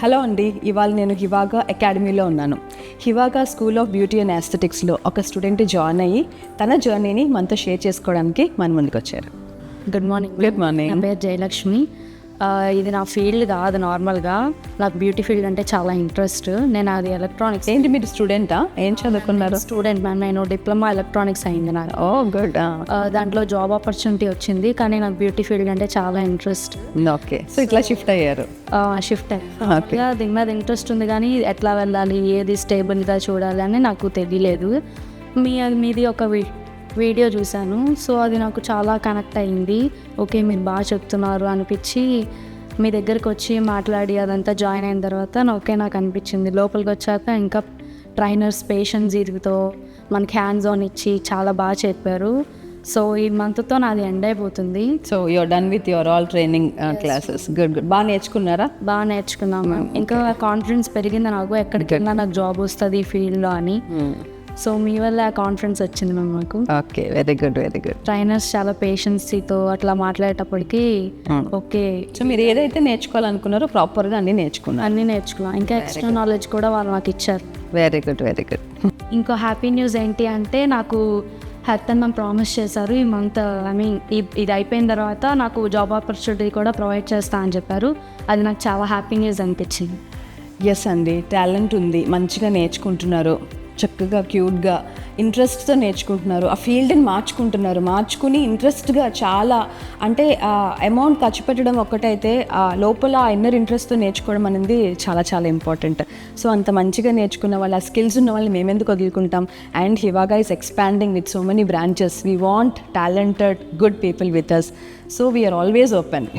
Hello అండి, ఇవాళ నేను హివాగా అకాడమీలో ఉన్నాను. హివాగా స్కూల్ ఆఫ్ బ్యూటీ అండ్ ఆస్థెటిక్స్లో ఒక స్టూడెంట్ జాయిన్ అయ్యి తన జర్నీని మనతో షేర్ చేసుకోవడానికి మన ముందుకు వచ్చారు. Good morning. Good morning. నా పేరు జయలక్ష్మి. ఇది నా ఫీల్డ్ కాదు. నార్మల్గా నాకు బ్యూటీ ఫీల్డ్ అంటే చాలా ఇంట్రెస్ట్. నేను అది ఎలక్ట్రానిక్స్. ఏంటి మీరు స్టూడెంటా? ఏం చదువుకున్నారు? Student ma'am. నేను డిప్లొమా ఎలక్ట్రానిక్స్ అయింది నాకు. ఓ గుడ్. దాంట్లో జాబ్ ఆపర్చునిటీ వచ్చింది, కానీ నాకు బ్యూటీ ఫీల్డ్ అంటే చాలా ఇంట్రెస్ట్. ఓకే, సో ఇట్లా షిఫ్ట్ అయ్యారు. షిఫ్ట్ అయ్యా. దీని మీద ఇంట్రెస్ట్ ఉంది, కానీ ఎట్లా వెళ్ళాలి, ఏది స్టేబుల్గా చూడాలి అని నాకు తెలియలేదు. మీది ఒక వీడియో చూశాను. సో అది నాకు చాలా కనెక్ట్ అయ్యింది. ఓకే, మీరు బాగా చెప్తున్నారు అనిపించి మీ దగ్గరికి వచ్చి మాట్లాడి అదంతా జాయిన్ అయిన తర్వాత నాకు అనిపించింది. లోపలికి వచ్చాక ఇంకా ట్రైనర్స్ పేషెన్స్ వీరితో మనకి హ్యాండ్స్ ఆన్ ఇచ్చి చాలా బాగా చెప్పారు. సో ఈ మంత్తో నాది ఎండ్ అయిపోతుంది. So you're done with your all training classes. Good good. బాగా నేర్చుకున్నారా? బాగా నేర్చుకున్నాం మ్యామ్. ఇంకా కాన్ఫిడెన్స్ పెరిగింది నాకు, ఎక్కడికి వెళ్ళినా నాకు జాబ్ వస్తుంది ఈ ఫీల్డ్లో అని. సో మీ వల్ల ఆ కాన్ఫిడెన్స్ వచ్చింది మ్యామ్ నాకు. Okay, very good very good. Trainers చాలా పేషెన్సీతో అట్లా మాట్లాడేటప్పటికి ఓకే. సో మీరు ఏదైతే నేర్చుకోవాలనుకున్నారో ప్రాపర్గా అన్నీ నేర్చుకున్నారు. అన్నీ నేర్చుకున్నాం. ఇంకా ఎక్స్ట్రా నాలెడ్జ్ కూడా వాళ్ళు నాకు ఇచ్చారు. Very good very good. ఇంకో హ్యాపీ న్యూస్ ఏంటి అంటే, నాకు హెర్తన్ మ్యామ్ ప్రామిస్ చేశారు ఈ మంత్, ఇది అయిపోయిన తర్వాత నాకు జాబ్ ఆపర్చునిటీ కూడా ప్రొవైడ్ చేస్తా అని చెప్పారు. అది నాకు చాలా హ్యాపీ న్యూస్ అనిపించింది. ఎస్ అండి, టాలెంట్ ఉంది, మంచిగా నేర్చుకుంటున్నారు, చక్కగా క్యూట్గా ఇంట్రెస్ట్తో నేర్చుకుంటున్నారు. ఆ ఫీల్డ్ని మార్చుకుని ఇంట్రెస్ట్గా చాలా, అంటే అమౌంట్ ఖర్చు పెట్టడం ఒక్కటైతే లోపల ఆ ఇన్నర్ ఇంట్రెస్ట్తో నేర్చుకోవడం అనేది చాలా చాలా ఇంపార్టెంట్. సో అంత మంచిగా నేర్చుకున్న వాళ్ళు, ఆ స్కిల్స్ ఉన్న వాళ్ళని మేమెందుకు వదులుకుంటాం? అండ్ హివాగా is expanding with so many branches. We want talented good people with us. So we are always open.